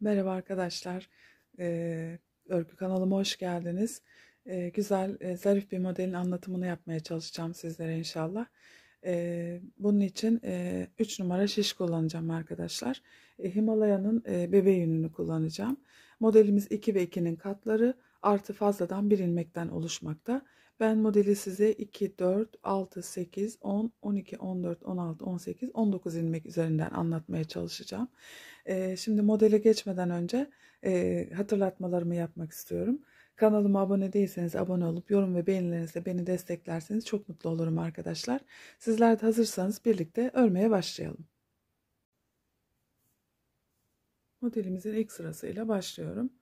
Merhaba arkadaşlar. Örgü kanalıma hoş geldiniz. Güzel, zarif bir modelin anlatımını yapmaya çalışacağım sizlere inşallah. Bunun için 3 numara şiş kullanacağım arkadaşlar. Himalaya'nın bebe yününü kullanacağım. Modelimiz 2 ve 2'nin katları artı fazladan bir ilmekten oluşmakta. Ben modeli size 2, 4, 6, 8, 10, 12, 14, 16, 18, 19 ilmek üzerinden anlatmaya çalışacağım. Şimdi modele geçmeden önce hatırlatmalarımı yapmak istiyorum. Kanalıma abone değilseniz abone olup yorum ve beğenilerinizle beni desteklerseniz çok mutlu olurum arkadaşlar. Sizler de hazırsanız birlikte örmeye başlayalım. Modelimizin ilk sırasıyla başlıyorum.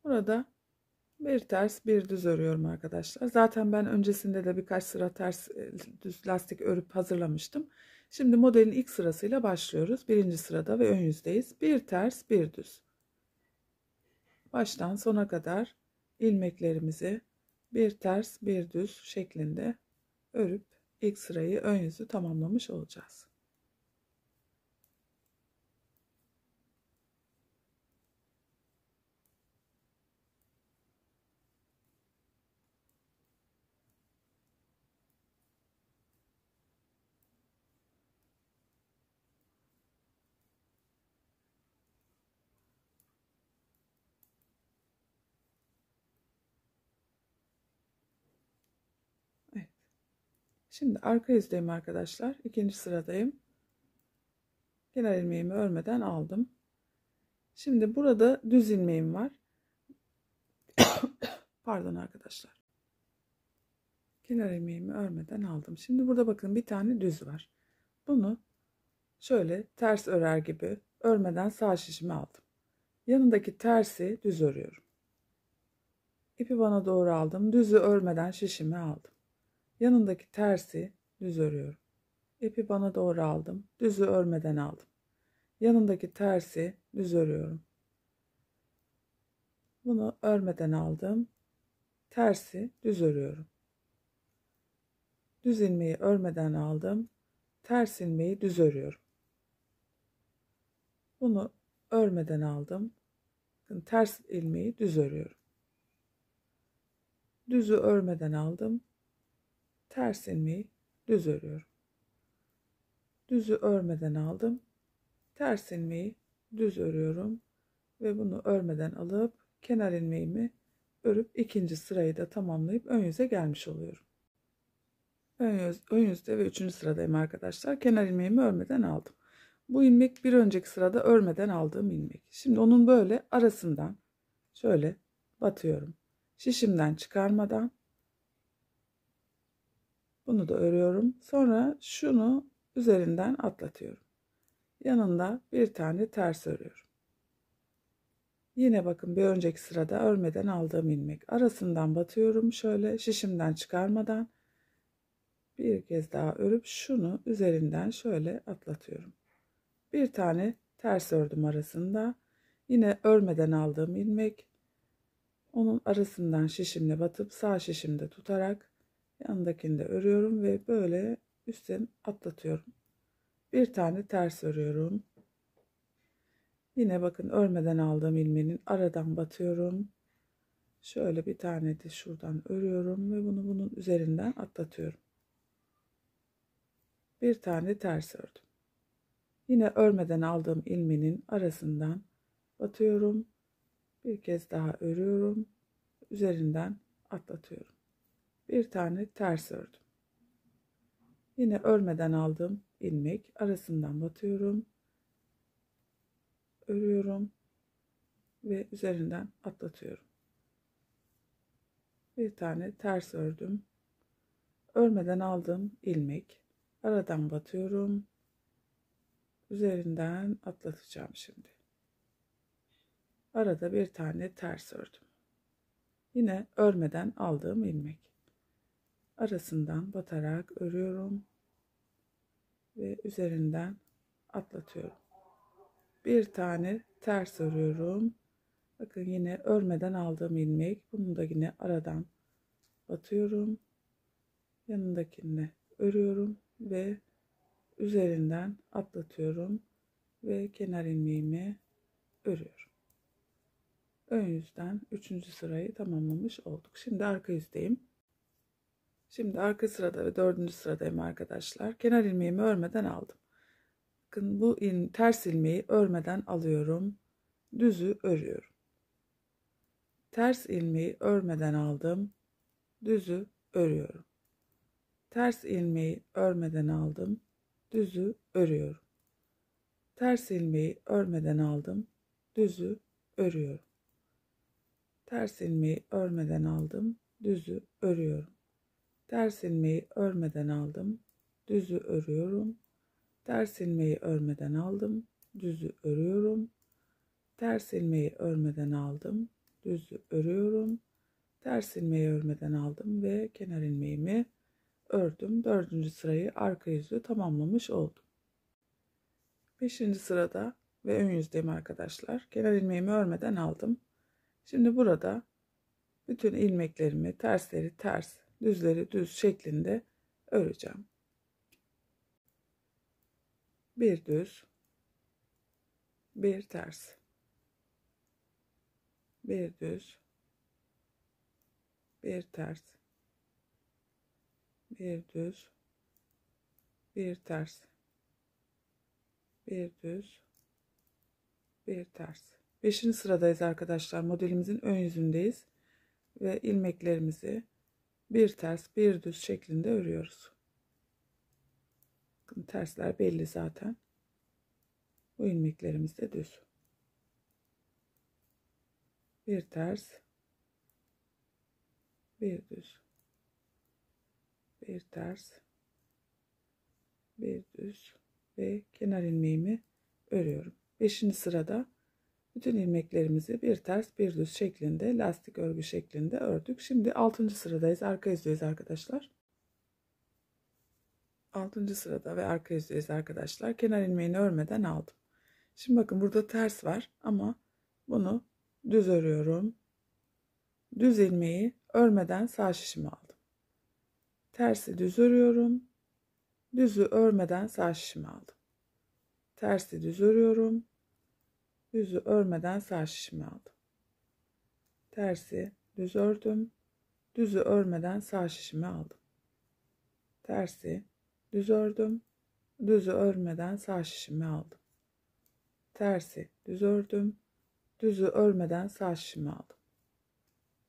Burada bir ters bir düz örüyorum arkadaşlar. Zaten ben öncesinde de birkaç sıra ters düz lastik örüp hazırlamıştım. Şimdi modelin ilk sırasıyla başlıyoruz. Birinci sırada ve ön yüzdeyiz. Bir ters bir düz. Baştan sona kadar ilmeklerimizi bir ters bir düz şeklinde örüp ilk sırayı ön yüzü tamamlamış olacağız. Evet. Şimdi arka yüzdeyim arkadaşlar. İkinci sıradayım. Kenar ilmeğimi örmeden aldım. Şimdi burada düz ilmeğim var. Pardon arkadaşlar. Kenar ilmeğimi örmeden aldım. Şimdi burada bakın bir tane düz var. Bunu şöyle ters örer gibi örmeden sağ şişime aldım. Yanındaki tersi düz örüyorum. İpi bana doğru aldım. Düzü örmeden şişimi aldım. Yanındaki tersi düz örüyorum. İpi bana doğru aldım. Düzü örmeden aldım. Yanındaki tersi düz örüyorum. Bunu örmeden aldım. Tersi düz örüyorum. Düz ilmeği örmeden aldım. Ters ilmeği düz örüyorum. Bunu örmeden aldım. Ters ilmeği düz örüyorum. Düzü örmeden aldım. Ters ilmeği düz örüyorum. Düzü örmeden aldım. Ters ilmeği düz örüyorum ve bunu örmeden alıp kenar ilmeğimi örüp ikinci sırayı da tamamlayıp ön yüze gelmiş oluyorum. Ön yüzde ve üçüncü sıradayım arkadaşlar. Kenar ilmeğimi örmeden aldım. Bu ilmek bir önceki sırada örmeden aldığım ilmek. Şimdi onun böyle arasından şöyle batıyorum. Şişimden çıkarmadan bunu da örüyorum. Sonra şunu üzerinden atlatıyorum. Yanında bir tane ters örüyorum. Yine bakın bir önceki sırada örmeden aldığım ilmek arasından batıyorum, şöyle şişimden çıkarmadan bir kez daha örüp şunu üzerinden şöyle atlatıyorum. Bir tane ters ördüm arasında, yine örmeden aldığım ilmek, onun arasından şişimle batıp sağ şişimde tutarak yanındakini de örüyorum ve böyle üstten atlatıyorum. Bir tane ters örüyorum. Yine bakın örmeden aldığım ilmeğin aradan batıyorum. Şöyle bir tane de şuradan örüyorum ve bunu bunun üzerinden atlatıyorum. Bir tane ters ördüm. Yine örmeden aldığım ilmeğin arasından batıyorum. Bir kez daha örüyorum. Üzerinden atlatıyorum. Bir tane ters ördüm. Yine örmeden aldığım ilmek arasından batıyorum. Örüyorum ve üzerinden atlatıyorum. Bir tane ters ördüm. Örmeden aldığım ilmek aradan batıyorum. Üzerinden atlatacağım şimdi. Arada bir tane ters ördüm. Yine örmeden aldığım ilmek. Arasından batarak örüyorum ve üzerinden atlatıyorum. Bir tane ters örüyorum. Bakın yine örmeden aldığım ilmek. Bunu da yine aradan batıyorum. Yanındakini örüyorum ve üzerinden atlatıyorum ve kenar ilmeğimi örüyorum. ön yüzden 3. sırayı tamamlamış olduk. Şimdi arka yüzdeyim. Şimdi arka sırada ve 4. sıradayım arkadaşlar. Kenar ilmeğimi örmeden aldım. Bakın bu ters ilmeği örmeden alıyorum. Düzü örüyorum. Ters ilmeği örmeden aldım. Düzü örüyorum. Ters ilmeği örmeden aldım. Düzü örüyorum. Ters ilmeği örmeden aldım. Düzü örüyorum. Ters ilmeği örmeden aldım. Düzü örüyorum. Ters ilmeği örmeden aldım. Düzü örüyorum. Ters ilmeği örmeden aldım. Düzü örüyorum. Ters ilmeği örmeden aldım. Düzü örüyorum. Ters ilmeği örmeden aldım ve kenar ilmeğimi ördüm. 4. sırayı arka yüzü tamamlamış oldum. 5. sırada ve ön yüzdeyim arkadaşlar. Kenar ilmeğimi örmeden aldım. Şimdi burada bütün ilmeklerimi tersleri ters, düzleri düz şeklinde öreceğim. Bir düz, bir ters, bir düz, bir ters, bir düz, bir ters, bir düz, bir ters. 5. sıradayız arkadaşlar. Modelimizin ön yüzündeyiz ve ilmeklerimizi bir ters, bir düz şeklinde örüyoruz. Bakın tersler belli zaten. Bu ilmeklerimiz de düz. Bir ters, bir düz, bir ters, bir düz ve kenar ilmeğimi örüyorum. 5. sırada bütün ilmeklerimizi bir ters bir düz şeklinde lastik örgü şeklinde ördük. Şimdi 6. sıradayız. Arka yüzdeyiz arkadaşlar. 6. sırada ve arka yüzdeyiz arkadaşlar. Kenar ilmeğini örmeden aldım. Şimdi bakın burada ters var ama bunu düz örüyorum. Düz ilmeği örmeden sağ şişimi aldım. Tersi düz örüyorum. Düzü örmeden sağ şişimi aldım. Tersi düz örüyorum. Düzü örmeden sağ şişimi aldım. Tersi düz ördüm. Düzü örmeden sağ şişimi aldım. Tersi düz ördüm. Düzü örmeden sağ şişimi aldım. Tersi düz ördüm. Düzü örmeden sağ şişimi aldım.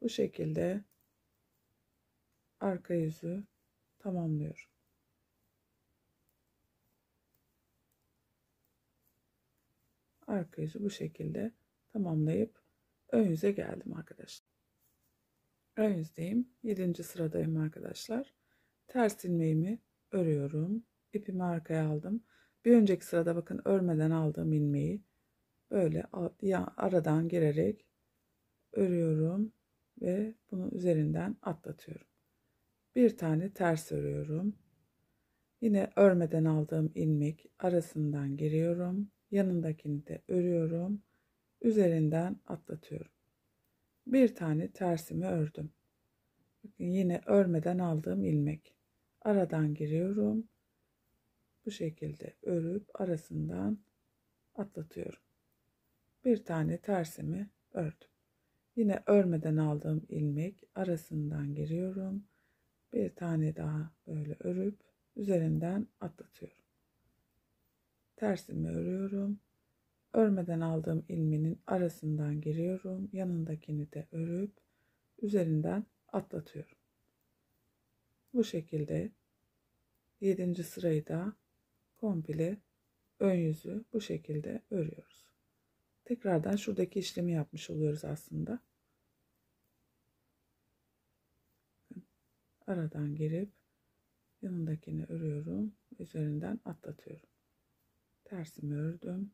Bu şekilde arka yüzü tamamlıyorum. Arka yüzü bu şekilde tamamlayıp ön yüze geldim arkadaşlar. Ön yüzdeyim. 7. sıradayım arkadaşlar. Ters ilmeğimi örüyorum. İpimi arkaya aldım. Bir önceki sırada bakın örmeden aldığım ilmeği böyle aradan girerek örüyorum ve bunun üzerinden atlatıyorum. Bir tane ters örüyorum. Yine örmeden aldığım ilmek arasından giriyorum. Yanındakini de örüyorum. Üzerinden atlatıyorum. Bir tane tersimi ördüm. Bakın yine örmeden aldığım ilmek. Aradan giriyorum. Bu şekilde örüp arasından atlatıyorum. Bir tane tersimi ördüm. Yine örmeden aldığım ilmek arasından giriyorum. Bir tane daha böyle örüp üzerinden atlatıyorum. Tersimi örüyorum. Örmeden aldığım ilmeğin arasından giriyorum. Yanındakini de örüp üzerinden atlatıyorum. Bu şekilde 7. sırayı da komple ön yüzü bu şekilde örüyoruz. Tekrardan şuradaki işlemi yapmış oluyoruz aslında. Aradan girip yanındakini örüyorum. Üzerinden atlatıyorum. Tersimi ördüm.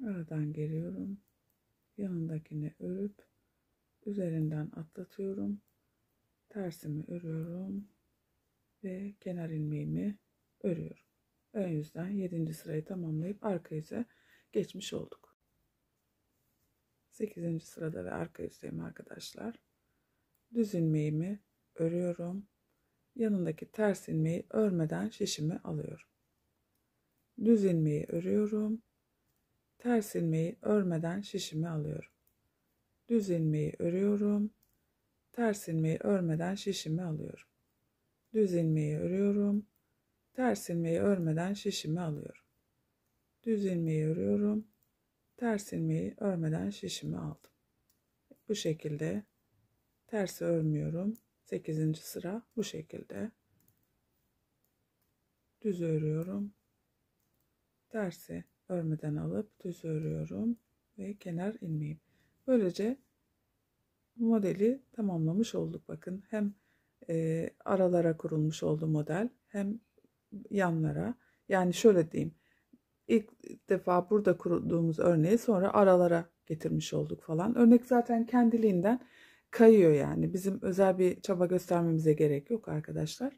Aradan giriyorum. Yanındakini örüp üzerinden atlatıyorum. Tersimi örüyorum ve kenar ilmeğimi örüyorum. Ön yüzden 7. sırayı tamamlayıp arka yüze geçmiş olduk. 8. sırada ve arka yüzdeyim arkadaşlar. Düz ilmeğimi örüyorum. Yanındaki ters ilmeği örmeden şişimi alıyorum. Düz ilmeği örüyorum. Ters ilmeği örmeden şişimi alıyorum. Düz ilmeği örüyorum. Ters ilmeği örmeden şişimi alıyorum. Düz ilmeği örüyorum. Ters ilmeği örmeden şişimi alıyorum. Düz ilmeği örüyorum. Ters ilmeği örmeden şişimi aldım. Bu şekilde tersi örmüyorum. 8. sıra bu şekilde. Düz örüyorum. Tersi örmeden alıp düz örüyorum ve kenar ilmeğim. Böylece modeli tamamlamış olduk. Bakın hem aralara kurulmuş oldu model, hem yanlara. Yani şöyle diyeyim. İlk defa burada kurduğumuz örneği sonra aralara getirmiş olduk falan. Örnek zaten kendiliğinden kayıyor yani. Bizim özel bir çaba göstermemize gerek yok arkadaşlar.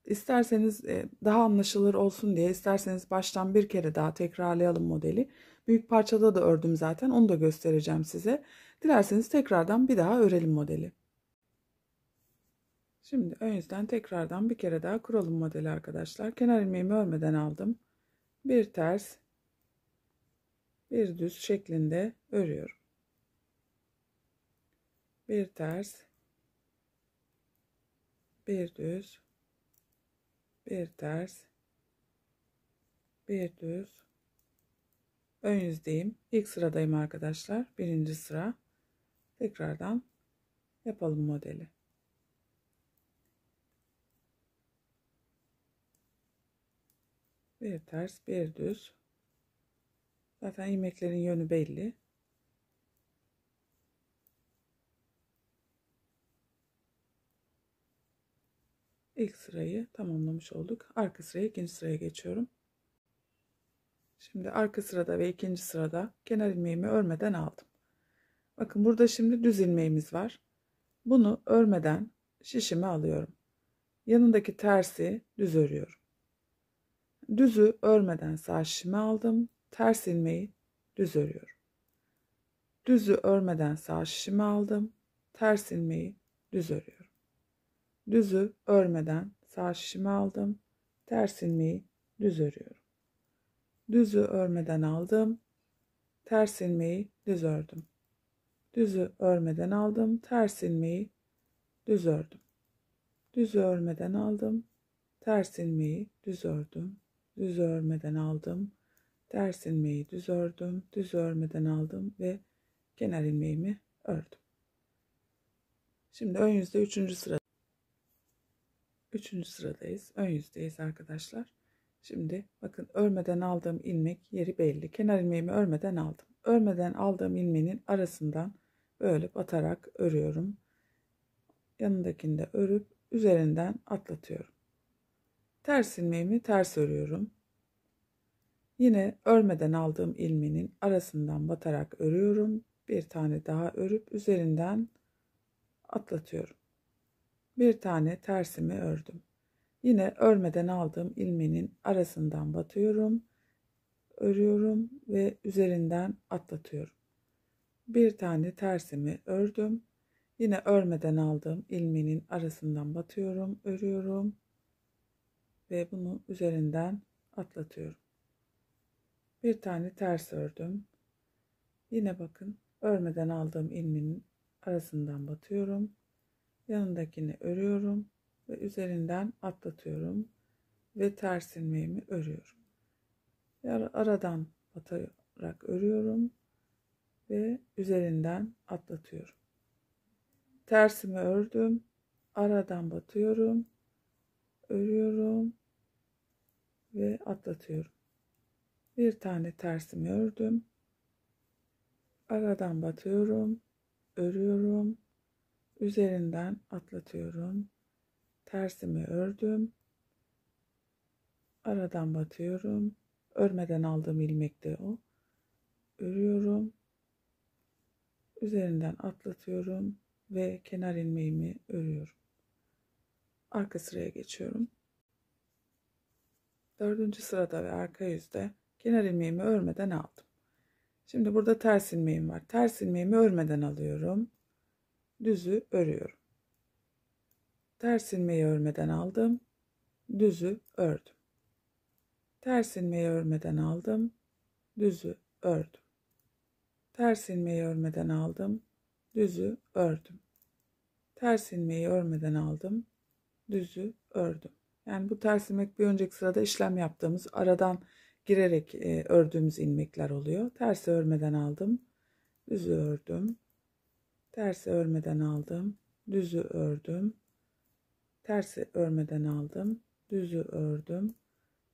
İsterseniz daha anlaşılır olsun diye, isterseniz baştan bir kere daha tekrarlayalım modeli. Büyük parçada da ördüm zaten, onu da göstereceğim size. Dilerseniz tekrardan bir daha örelim modeli. Şimdi ön yüzden tekrardan bir kere daha kuralım modeli arkadaşlar. Kenar ilmeğimi örmeden aldım. Bir ters, bir düz şeklinde örüyorum. Bir ters, bir düz, bir ters, bir düz. Ön yüzdeyim. İlk sıradayım arkadaşlar. Birinci sıra. Tekrardan yapalım modeli. Bir ters, bir düz. Zaten ilmeklerin yönü belli. İlk sırayı tamamlamış olduk. Arka sıraya, ikinci sıraya geçiyorum. Şimdi arka sırada ve ikinci sırada kenar ilmeğimi örmeden aldım. Bakın burada şimdi düz ilmeğimiz var. Bunu örmeden şişime alıyorum. Yanındaki tersi düz örüyorum. Düzü örmeden sağ şişime aldım. Ters ilmeği düz örüyorum. Düzü örmeden sağ şişime aldım. Ters ilmeği düz örüyorum. Düzü örmeden sağ şişime aldım. Ters ilmeği düz örüyorum. Düzü örmeden aldım. Ters ilmeği düz ördüm. Düzü örmeden aldım. Ters ilmeği düz ördüm. Düzü örmeden aldım. Ters ilmeği düz ördüm. Düz örmeden aldım. Ters ilmeği düz ördüm. Düz örmeden aldım ve kenar ilmeğimi ördüm. Şimdi ön yüzde 3. sıra. 3. sıradayız. Ön yüzdeyiz arkadaşlar. Şimdi bakın örmeden aldığım ilmek yeri belli. Kenar ilmeğimi örmeden aldım. Örmeden aldığım ilmeğin arasından böyle batarak örüyorum. Yanındakini de örüp üzerinden atlatıyorum. Ters ilmeğimi ters örüyorum. Yine örmeden aldığım ilmeğin arasından batarak örüyorum. Bir tane daha örüp üzerinden atlatıyorum. Bir tane tersimi ördüm. Yine örmeden aldığım ilmeğin arasından batıyorum, örüyorum ve üzerinden atlatıyorum. Bir tane tersimi ördüm. Yine örmeden aldığım ilmeğin arasından batıyorum, örüyorum ve bunu üzerinden atlatıyorum. Bir tane ters ördüm. Yine bakın örmeden aldığım ilmeğin arasından batıyorum. Yanındakini örüyorum ve üzerinden atlatıyorum ve ters ilmeğimi örüyorum. Aradan batarak örüyorum ve üzerinden atlatıyorum. Tersimi ördüm, aradan batıyorum, örüyorum ve atlatıyorum. Bir tane tersimi ördüm, aradan batıyorum, örüyorum, üzerinden atlatıyorum. Tersimi ördüm, aradan batıyorum, örmeden aldığım ilmek de o, örüyorum, üzerinden atlatıyorum ve kenar ilmeğimi örüyorum. Arka sıraya geçiyorum. 4. sırada ve arka yüzde kenar ilmeğimi örmeden aldım. Şimdi burada ters ilmeğim var. Ters ilmeğimi örmeden alıyorum. Düzü örüyorum. Ters ilmeği örmeden aldım. Düzü ördüm. Ters ilmeği örmeden aldım. Düzü ördüm. Ters ilmeği örmeden aldım, düzü ördüm. Ters ilmeği örmeden aldım, düzü ördüm. Yani bu ters ilmek bir önceki sırada işlem yaptığımız aradan girerek ördüğümüz ilmekler oluyor. Tersi örmeden aldım, düzü ördüm. Tersi örmeden aldım, düzü ördüm. Tersi örmeden aldım, düzü ördüm.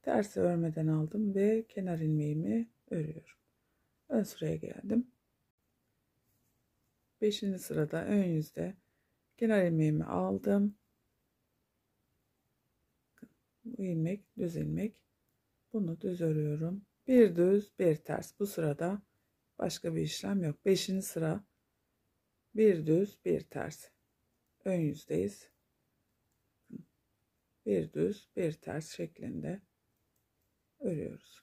Tersi örmeden aldım ve kenar ilmeğimi örüyorum. Ön sıraya geldim. 5. sırada ön yüzde kenar ilmeğimi aldım. Bu ilmek düz ilmek. Bunu düz örüyorum. Bir düz bir ters. Bu sırada başka bir işlem yok. 5. sıra bir düz bir ters. Ön yüzdeyiz. Bir düz bir ters şeklinde örüyoruz.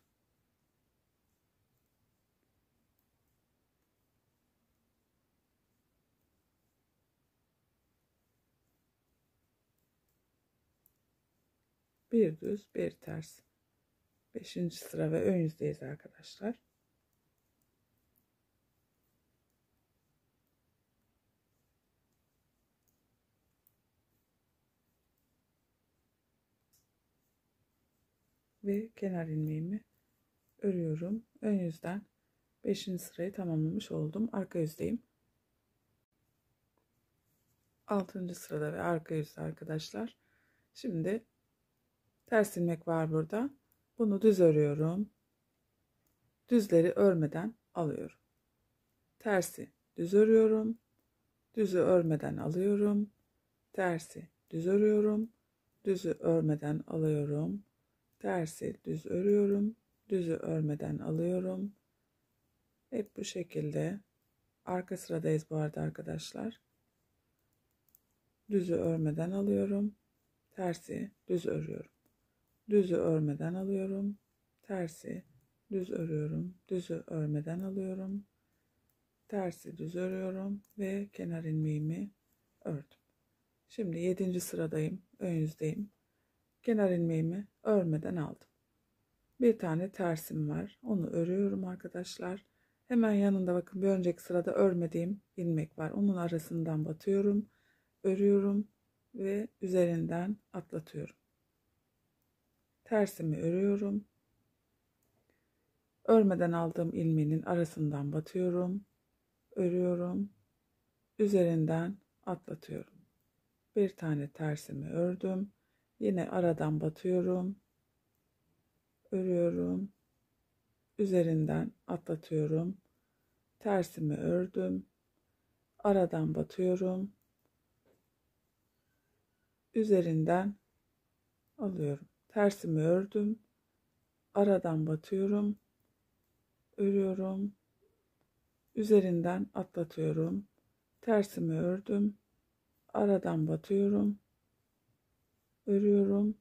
Bir düz bir ters. 5. sıra ve ön yüzdeyiz arkadaşlar. Ve kenar ilmeğimi örüyorum. Ön yüzden 5. sırayı tamamlamış oldum. Arka yüzdeyim. 6. sırada ve arka yüzde arkadaşlar. Şimdi ters ilmek var burada. Bunu düz örüyorum. Düzleri örmeden alıyorum. Tersi düz örüyorum. Düzü örmeden alıyorum. Tersi düz örüyorum. Düzü örmeden alıyorum. Tersi düz örüyorum. Düzü örmeden alıyorum. Hep bu şekilde. Arka sıradayız bu arada arkadaşlar. Düzü örmeden alıyorum. Tersi düz örüyorum. Düzü örmeden alıyorum. Tersi düz örüyorum. Düzü örmeden alıyorum. Tersi düz örüyorum ve kenar ilmeğimi ördüm. Şimdi 7. sıradayım. Ön yüzdeyim. Kenar ilmeğimi örmeden aldım. Bir tane tersim var. Onu örüyorum arkadaşlar. Hemen yanında bakın bir önceki sırada örmediğim ilmek var. Onun arasından batıyorum. Örüyorum ve üzerinden atlatıyorum. Tersimi örüyorum. Örmeden aldığım ilmeğin arasından batıyorum. Örüyorum. Üzerinden atlatıyorum. Bir tane tersimi ördüm. Yine aradan batıyorum. Örüyorum. Üzerinden atlatıyorum. Tersimi ördüm. Aradan batıyorum. Üzerinden alıyorum. Tersimi ördüm. Aradan batıyorum. Örüyorum. Üzerinden atlatıyorum. Tersimi ördüm. Aradan batıyorum. Örüyorum.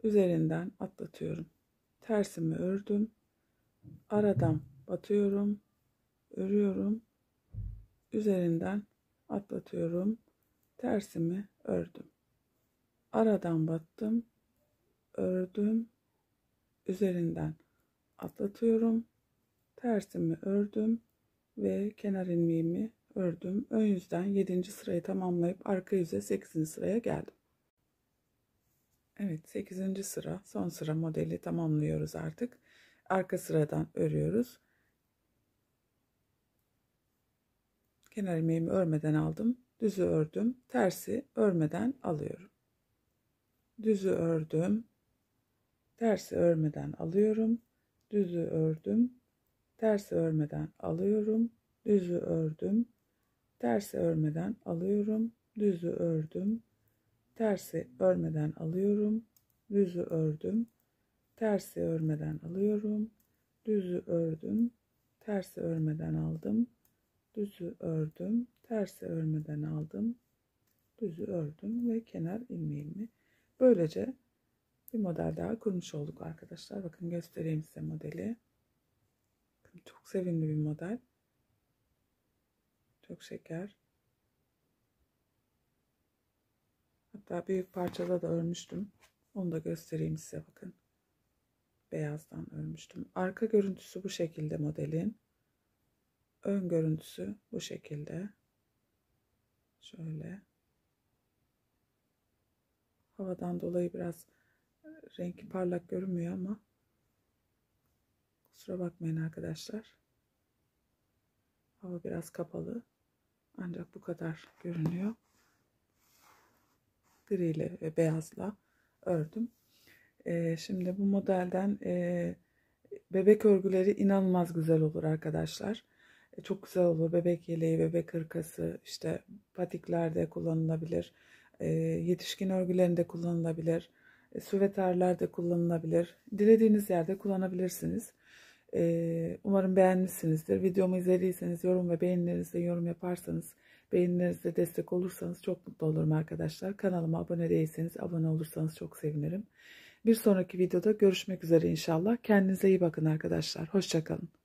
Üzerinden atlatıyorum. Tersimi ördüm. Aradan batıyorum. Örüyorum. Üzerinden atlatıyorum. Tersimi ördüm. Aradan battım. Ördüm. Üzerinden atlatıyorum. Tersimi ördüm ve kenar ilmeğimi ördüm. Ön yüzden 7. sırayı tamamlayıp arka yüze 8. sıraya geldim. Evet, 8. sıra son sıra modeli tamamlıyoruz artık. Arka sıradan örüyoruz. Kenar ilmeğimi örmeden aldım. Düzü ördüm. Tersi örmeden alıyorum. Düzü ördüm. Tersi örmeden alıyorum. Düzü ördüm. Tersi örmeden alıyorum. Düzü ördüm. Tersi örmeden alıyorum. Düzü ördüm. Tersi örmeden alıyorum. Düzü ördüm. Tersi örmeden alıyorum. Düzü ördüm. Tersi örmeden aldım. Düzü ördüm. Tersi örmeden aldım. Düzü ördüm ve kenar ilmeğimi. Böylece bir model daha kurmuş olduk arkadaşlar. Bakın göstereyim size modeli. Çok sevimli bir model. Çok şeker. Hatta büyük parçada da örmüştüm. Onu da göstereyim size bakın. Beyazdan örmüştüm. Arka görüntüsü bu şekilde modelin. ön görüntüsü bu şekilde. Şöyle. Havadan dolayı biraz rengi parlak görünmüyor ama kusura bakmayın arkadaşlar. Hava biraz kapalı. Ancak bu kadar görünüyor. Gri ile ve beyazla ördüm. Şimdi bu modelden bebek örgüleri inanılmaz güzel olur arkadaşlar. Çok güzel olur. Bebek yeleği, bebek hırkası, işte patiklerde kullanılabilir. Yetişkin örgülerinde kullanılabilir. Süveterlerde kullanılabilir. Dilediğiniz yerde kullanabilirsiniz. Umarım beğenmişsinizdir. Videomu izlediyseniz yorum ve beğenilerinizle yorum yaparsanız, beğenilerinizle destek olursanız çok mutlu olurum arkadaşlar. Kanalıma abone değilseniz abone olursanız çok sevinirim. Bir sonraki videoda görüşmek üzere inşallah. Kendinize iyi bakın arkadaşlar. Hoşça kalın.